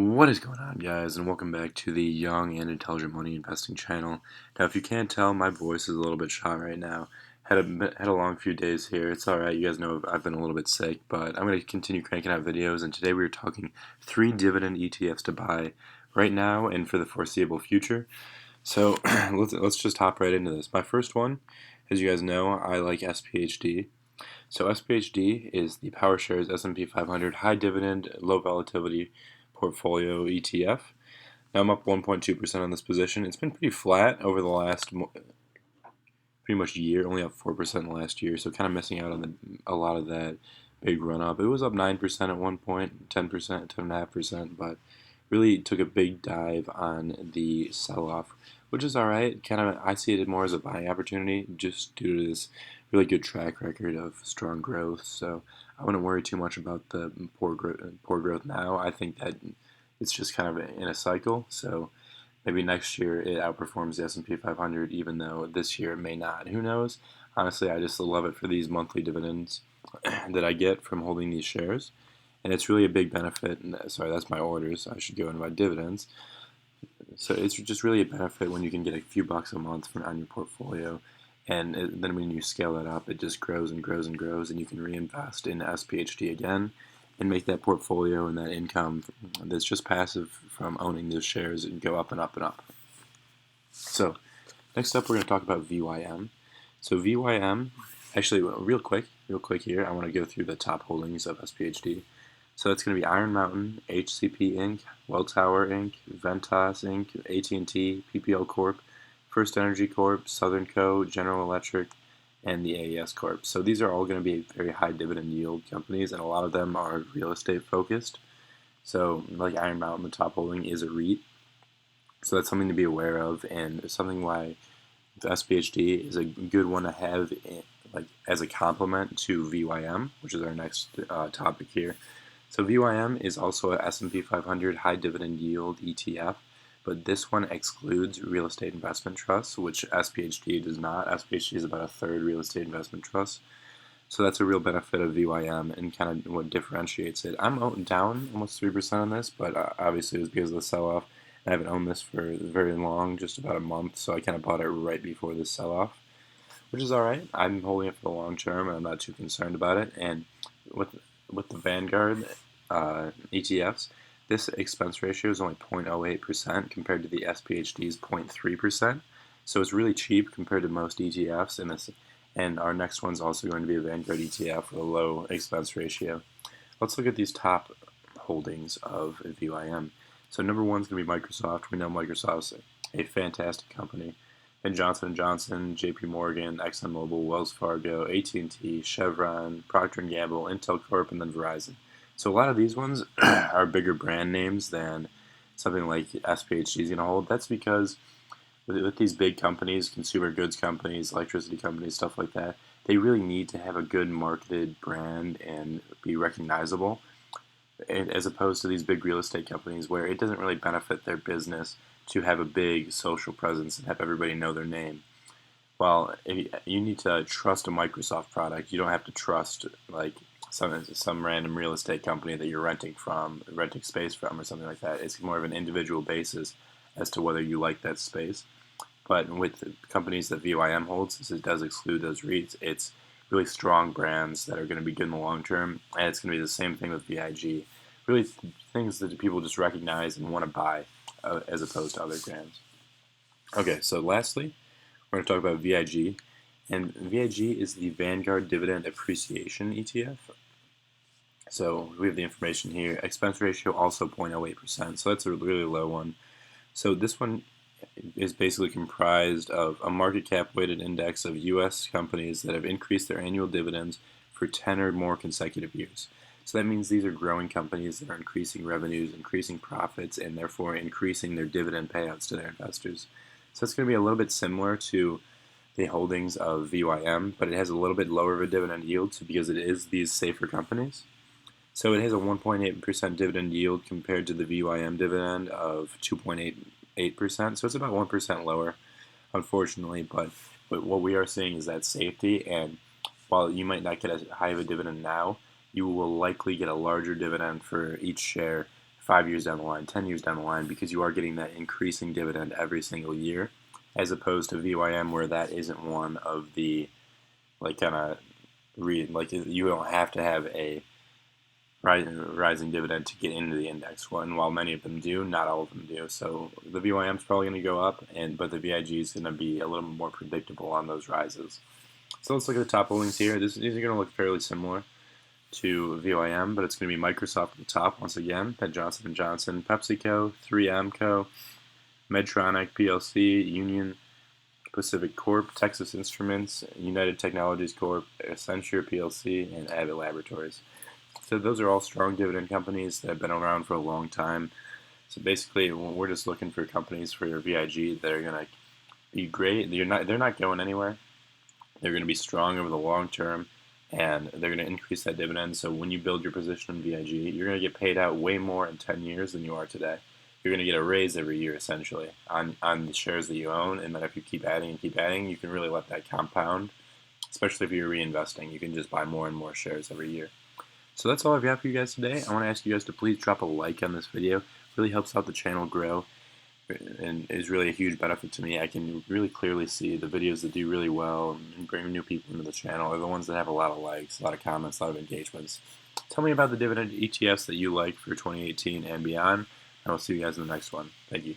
What is going on, guys, and welcome back to the Young and Intelligent Money Investing channel. Now, if you can't tell, my voice is a little bit shot right now. Had a long few days here. It's alright, you guys know I've been a little bit sick, but I'm going to continue cranking out videos, and today we are talking 3 dividend ETFs to buy right now and for the foreseeable future. So, let's just hop right into this. My first one, as you guys know, I like sphd. So sphd is the PowerShares S&P 500 high dividend, low volatility portfolio ETF. Now I'm up 1.2% on this position. It's been pretty flat over the last pretty much year, only up 4% last year, so kind of missing out on a lot of that big run up. It was up 9% at one point, 10%, 10.5%, but really took a big dive on the sell off, which is all right. Kind of, I see it more as a buying opportunity just due to this really good track record of strong growth. So I wouldn't worry too much about the poor growth now. I think that it's just kind of in a cycle. So maybe next year it outperforms the S&P 500, even though this year it may not. Who knows? Honestly, I just love it for these monthly dividends that I get from holding these shares. And it's really a big benefit. Sorry, that's my orders. I should go into my dividends. So it's just really a benefit when you can get a few bucks a month on your portfolio. And then when you scale that up, it just grows and grows and grows, and you can reinvest in sphd again and make that portfolio and that income that's just passive from owning those shares and go up and up and up. So next up, we're going to talk about VYM. So VYM, actually, real quick here, I want to go through the top holdings of sphd. So it's going to be Iron Mountain, HCP Inc., Welltower Inc., Ventas Inc., AT&T, PPL Corp., First Energy Corp., Southern Co., General Electric, and the AES Corp. So these are all going to be very high dividend yield companies, and a lot of them are real estate focused. So like Iron Mountain, the top holding is a REIT. So that's something to be aware of, and something why the SPHD is a good one to have like as a complement to VYM, which is our next topic here. So VYM is also a S&P 500 high dividend yield ETF, but this one excludes real estate investment trusts, which SPHD does not. SPHD is about a third real estate investment trust. So that's a real benefit of VYM and kind of what differentiates it. I'm down almost 3% on this, but obviously it was because of the sell-off. I haven't owned this for very long, just about a month, so I kind of bought it right before the sell-off, which is all right. I'm holding it for the long term, and I'm not too concerned about it. And with the Vanguard ETFs, this expense ratio is only 0.08% compared to the SPHD's 0.3%. So it's really cheap compared to most ETFs in this. And our next one's also going to be a Vanguard ETF with a low expense ratio. Let's look at these top holdings of VYM. So number one is going to be Microsoft. We know Microsoft's a fantastic company. And Johnson & Johnson, JP Morgan, ExxonMobil, Wells Fargo, AT&T, Chevron, Procter & Gamble, Intel Corp, and then Verizon. So a lot of these ones are bigger brand names than something like SPHD is going to hold. That's because with these big companies, consumer goods companies, electricity companies, stuff like that, they really need to have a good marketed brand and be recognizable, as opposed to these big real estate companies where it doesn't really benefit their business to have a big social presence and have everybody know their name. Well, you need to trust a Microsoft product. You don't have to trust like some random real estate company that you're renting space from or something like that. It's more of an individual basis as to whether you like that space. But with companies that VYM holds, since it does exclude those REITs, it's really strong brands that are going to be good in the long term, and it's going to be the same thing with VIG. Really things that people just recognize and want to buy as opposed to other brands. Okay, so lastly, we're going to talk about VIG, and VIG is the Vanguard Dividend Appreciation ETF. So we have the information here. Expense ratio also 0.08%, so that's a really low one. So this one is basically comprised of a market cap weighted index of U.S. companies that have increased their annual dividends for 10 or more consecutive years. So that means these are growing companies that are increasing revenues, increasing profits, and therefore increasing their dividend payouts to their investors. So it's going to be a little bit similar to the holdings of VYM, but it has a little bit lower of a dividend yield because it is these safer companies. So it has a 1.8% dividend yield compared to the VYM dividend of 2.88%. So it's about 1% lower, unfortunately. But what we are seeing is that safety. And while you might not get as high of a dividend now, you will likely get a larger dividend for each share 5 years down the line, 10 years down the line, because you are getting that increasing dividend every single year, as opposed to VYM where that isn't one of the you don't have to have a rising dividend to get into the index. And while many of them do, not all of them do. So the VYM is probably going to go up, but the VIG is going to be a little more predictable on those rises. So let's look at the top holdings here. These are going to look fairly similar to VYM, but it's going to be Microsoft at the top once again, then Johnson & Johnson, PepsiCo, 3M Co., Medtronic PLC, Union Pacific Corp., Texas Instruments, United Technologies Corp., Accenture PLC, and Abbott Laboratories. So those are all strong dividend companies that have been around for a long time. So basically, we're just looking for companies for your VIG that are going to be great. They're not going anywhere. They're going to be strong over the long term, and they're going to increase that dividend. So when you build your position in VIG, you're going to get paid out way more in 10 years than you are today. You're going to get a raise every year, essentially, on the shares that you own, and then if you keep adding and keep adding, you can really let that compound, especially if you're reinvesting. You can just buy more and more shares every year. So that's all I've got for you guys today. I want to ask you guys to please drop a like on this video. It really helps out the channel grow and is really a huge benefit to me. I can really clearly see the videos that do really well and bring new people into the channel are the ones that have a lot of likes, a lot of comments, a lot of engagements. Tell me about the dividend ETFs that you like for 2018 and beyond, and I'll see you guys in the next one. Thank you.